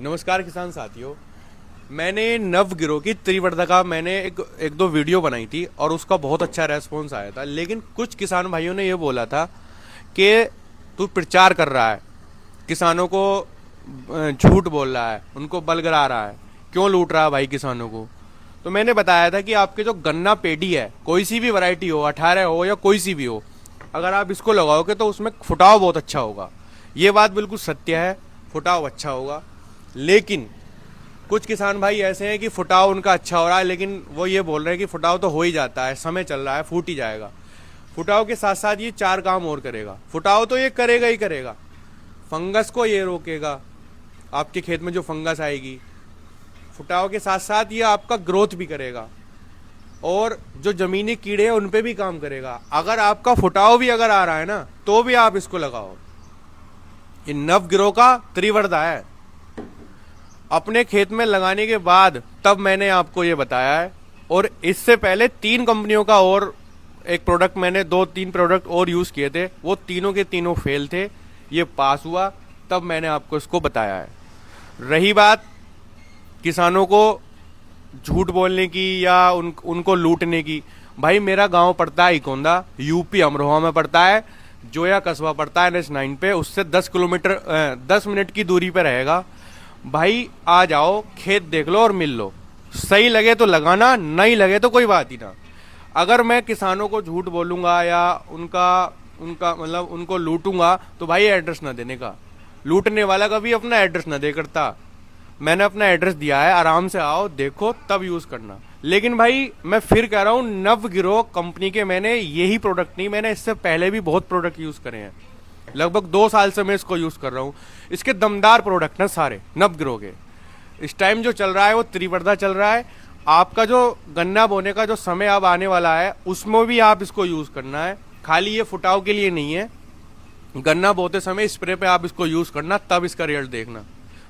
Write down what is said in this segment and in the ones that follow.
नमस्कार किसान साथियों। मैंने नवगिरोह की त्रिवर्धा का मैंने एक दो वीडियो बनाई थी और उसका बहुत अच्छा रेस्पॉन्स आया था। लेकिन कुछ किसान भाइयों ने ये बोला था कि तू प्रचार कर रहा है, किसानों को झूठ बोल रहा है, उनको बलगरा रहा है, क्यों लूट रहा है भाई किसानों को। तो मैंने बताया था कि आपके जो गन्ना पेडी है, कोई सी भी वैरायटी हो, 18 हो या कोई सी भी हो, अगर आप इसको लगाओगे तो उसमें फुटाव बहुत अच्छा होगा। ये बात बिल्कुल सत्य है, फुटाव अच्छा होगा। लेकिन कुछ किसान भाई ऐसे हैं कि फुटाव उनका अच्छा हो रहा है, लेकिन वो ये बोल रहे हैं कि फुटाव तो हो ही जाता है, समय चल रहा है, फूट ही जाएगा। फुटाव के साथ साथ ये 4 काम और करेगा। फुटाव तो ये करेगा ही करेगा, फंगस को ये रोकेगा, आपके खेत में जो फंगस आएगी। फुटाव के साथ साथ ये आपका ग्रोथ भी करेगा और जो जमीनी कीड़े हैं उन पे भी काम करेगा। अगर आपका फुटाव भी अगर आ रहा है ना, तो भी आप इसको लगाओ। ये नवगिरोह का त्रिवर्धा है। अपने खेत में लगाने के बाद तब मैंने आपको ये बताया है। और इससे पहले 3 कंपनियों का और एक प्रोडक्ट मैंने 2-3 प्रोडक्ट और यूज किए थे, वो तीनों के तीनों फेल थे। ये पास हुआ, तब मैंने आपको इसको बताया है। रही बात किसानों को झूठ बोलने की या उनको लूटने की, भाई मेरा गांव पड़ता है इकोंदा, यूपी अमरोहा में पड़ता है। जोया कस्बा पड़ता है NH9 पे, उससे 10 मिनट की दूरी पे रहेगा। भाई आ जाओ, खेत देख लो और मिल लो। सही लगे तो लगाना, नहीं लगे तो कोई बात ही ना। अगर मैं किसानों को झूठ बोलूंगा या उनका उनका मतलब उनको लूटूंगा, तो भाई एड्रेस ना देने का। लूटने वाला कभी अपना एड्रेस ना दे करता। मैंने अपना एड्रेस दिया है, आराम से आओ, देखो, तब यूज करना। लेकिन भाई मैं फिर कह रहा हूं, नवगिरोह कंपनी के मैंने यही प्रोडक्ट नहीं, मैंने इससे पहले भी बहुत प्रोडक्ट यूज करे हैं। लगभग 2 साल से मैं इसको यूज कर रहा हूं। इसके दमदार प्रोडक्ट हैं सारे नवगिरोह के। इस टाइम जो चल रहा है वो त्रिवर्धा चल रहा है। आपका जो गन्ना बोने का जो समय अब आने वाला है, उसमें भी आप इसको यूज करना है। खाली ये फुटाव के लिए नहीं है, गन्ना बोते समय स्प्रे पे आप इसको यूज करना, तब इसका रिजल्ट देखना।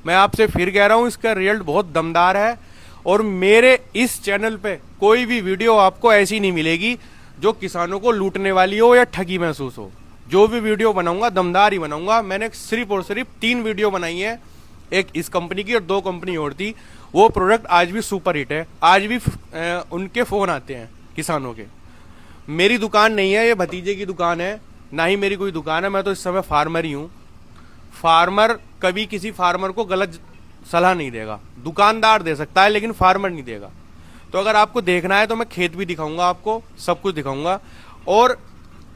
मैं आपसे फिर कह रहा हूं, इसका रिजल्ट बहुत दमदार है। और मेरे इस चैनल पे कोई भी वीडियो आपको ऐसी नहीं मिलेगी जो किसानों को लूटने वाली हो या ठगी महसूस हो। जो भी वीडियो बनाऊंगा दमदार ही बनाऊंगा। मैंने सिर्फ और सिर्फ 3 वीडियो बनाई है, एक इस कंपनी की और 2 कंपनी और थी। वो प्रोडक्ट आज भी सुपर हिट है, आज भी उनके फोन आते हैं किसानों के। मेरी दुकान नहीं है, ये भतीजे की दुकान है, ना ही मेरी कोई दुकान है। मैं तो इस समय फार्मर ही हूं। फार्मर कभी किसी फार्मर को गलत सलाह नहीं देगा। दुकानदार दे सकता है लेकिन फार्मर नहीं देगा। तो अगर आपको देखना है तो मैं खेत भी दिखाऊंगा, आपको सब कुछ दिखाऊंगा। और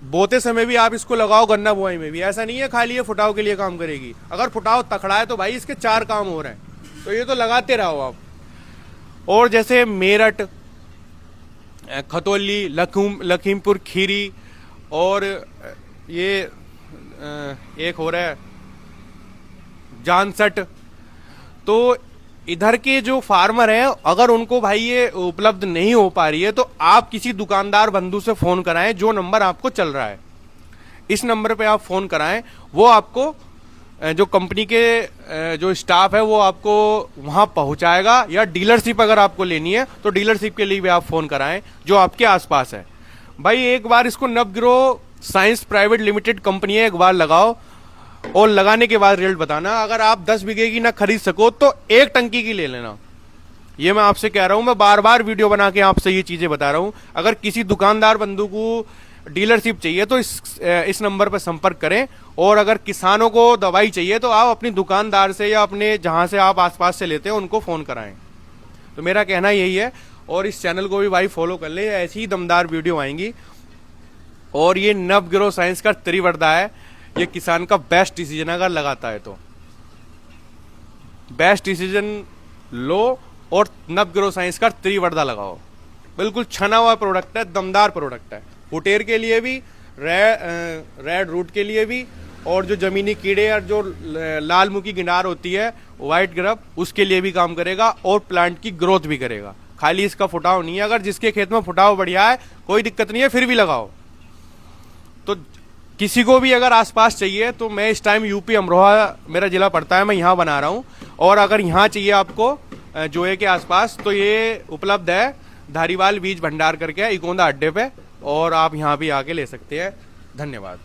बोते समय भी आप इसको लगाओ, गन्ना बुआई में भी। ऐसा नहीं है खाली ये फुटाव के लिए काम करेगी। अगर फुटाव तकड़ा है तो भाई इसके 4 काम हो रहे हैं, तो ये तो लगाते रहो आप। और जैसे मेरठ, खतौली, लखीमपुर खीरी, और ये एक हो रहा है जानसठ। तो इधर के जो फार्मर हैं, अगर उनको भाई ये उपलब्ध नहीं हो पा रही है, तो आप किसी दुकानदार बंधु से फोन कराएं। जो नंबर आपको चल रहा है, इस नंबर पे आप फोन कराएं। वो आपको जो कंपनी के जो स्टाफ है वो आपको वहां पहुंचाएगा। या डीलरशिप अगर आपको लेनी है तो डीलरशिप के लिए भी आप फोन कराएं जो आपके आसपास है। भाई एक बार इसको नवगिरोह साइंस प्राइवेट लिमिटेड कंपनी है, एक बार लगाओ और लगाने के बाद रिजल्ट बताना। अगर आप 10 बीघे की ना खरीद सको तो 1 टंकी की ले लेना। ये मैं आपसे कह रहा हूं, मैं बार बार वीडियो बना के आपसे ये चीजें बता रहा हूं। अगर किसी दुकानदार बंधु को डीलरशिप चाहिए तो इस नंबर पर संपर्क करें। और अगर किसानों को दवाई चाहिए तो आप अपनी दुकानदार से या अपने जहां से आप आसपास से लेते हैं उनको फोन कराएं। तो मेरा कहना यही है। और इस चैनल को भी भाई फॉलो कर ले, ऐसी ही दमदार वीडियो आएंगी। और ये नवगिरोह साइंस का त्रिवर्धा है, ये किसान का बेस्ट डिसीजन अगर लगाता है तो। बेस्ट डिसीजन लो और नवगिरोह साइंस का त्रिवर्धा लगाओ। बिल्कुल छना हुआ प्रोडक्ट है, दमदार प्रोडक्ट है। फुटेर के लिए भी, रेड रूट के लिए भी, और जो जमीनी कीड़े और जो लाल मुखी गिनार होती है, व्हाइट ग्रब, उसके लिए भी काम करेगा। और प्लांट की ग्रोथ भी करेगा। खाली इसका फुटाव नहीं है। अगर जिसके खेत में फुटाव बढ़िया है, कोई दिक्कत नहीं है, फिर भी लगाओ। तो किसी को भी अगर आसपास चाहिए तो मैं इस टाइम यूपी अमरोहा मेरा जिला पड़ता है, मैं यहाँ बना रहा हूँ। और अगर यहाँ चाहिए आपको जोए के आसपास, तो ये उपलब्ध है धारीवाल बीज भंडार करके इकोंदा अड्डे पे, और आप यहाँ भी आके ले सकते हैं। धन्यवाद।